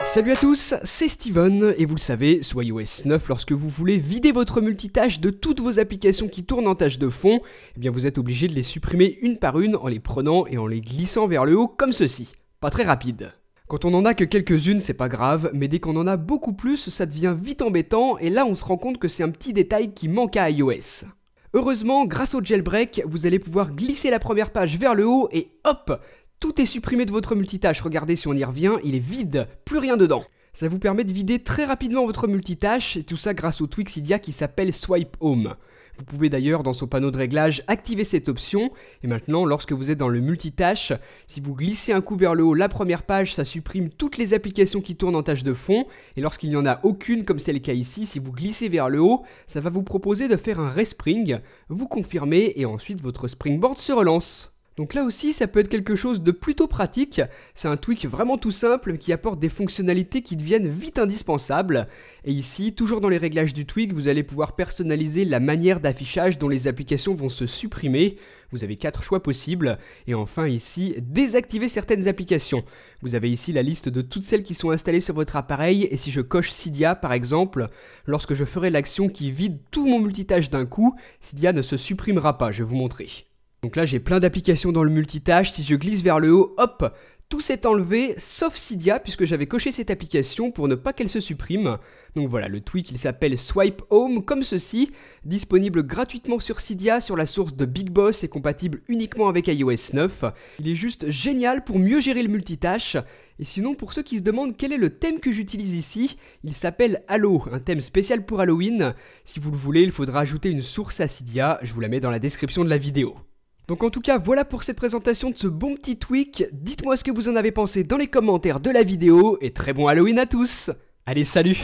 Salut à tous, c'est Steven, et vous le savez, sur iOS 9, lorsque vous voulez vider votre multitâche de toutes vos applications qui tournent en tâche de fond, eh bien vous êtes obligé de les supprimer une par une en les prenant et en les glissant vers le haut comme ceci. Pas très rapide. Quand on en a que quelques-unes, c'est pas grave, mais dès qu'on en a beaucoup plus, ça devient vite embêtant, et là on se rend compte que c'est un petit détail qui manque à iOS. Heureusement, grâce au jailbreak, vous allez pouvoir glisser la première page vers le haut et hop, tout est supprimé de votre multitâche. Regardez, si on y revient, il est vide, plus rien dedans. Ça vous permet de vider très rapidement votre multitâche, et tout ça grâce au tweak Cydia qui s'appelle Swipe Home. Vous pouvez d'ailleurs, dans son panneau de réglage, activer cette option, et maintenant, lorsque vous êtes dans le multitâche, si vous glissez un coup vers le haut la première page, ça supprime toutes les applications qui tournent en tâche de fond, et lorsqu'il n'y en a aucune, comme c'est le cas ici, si vous glissez vers le haut, ça va vous proposer de faire un respring, vous confirmez, et ensuite votre springboard se relance. Donc là aussi, ça peut être quelque chose de plutôt pratique. C'est un tweak vraiment tout simple qui apporte des fonctionnalités qui deviennent vite indispensables. Et ici, toujours dans les réglages du tweak, vous allez pouvoir personnaliser la manière d'affichage dont les applications vont se supprimer. Vous avez 4 choix possibles. Et enfin ici, désactiver certaines applications. Vous avez ici la liste de toutes celles qui sont installées sur votre appareil. Et si je coche Cydia par exemple, lorsque je ferai l'action qui vide tout mon multitâche d'un coup, Cydia ne se supprimera pas, je vais vous montrer. Donc là j'ai plein d'applications dans le multitâche, si je glisse vers le haut, hop, tout s'est enlevé sauf Cydia puisque j'avais coché cette application pour ne pas qu'elle se supprime. Donc voilà, le tweak il s'appelle Swipe Home comme ceci, disponible gratuitement sur Cydia sur la source de Big Boss et compatible uniquement avec iOS 9. Il est juste génial pour mieux gérer le multitâche. Et sinon pour ceux qui se demandent quel est le thème que j'utilise ici, il s'appelle Halo, un thème spécial pour Halloween. Si vous le voulez, il faudra ajouter une source à Cydia, je vous la mets dans la description de la vidéo. Donc en tout cas, voilà pour cette présentation de ce bon petit tweak. Dites-moi ce que vous en avez pensé dans les commentaires de la vidéo, et très bon Halloween à tous. Allez, salut!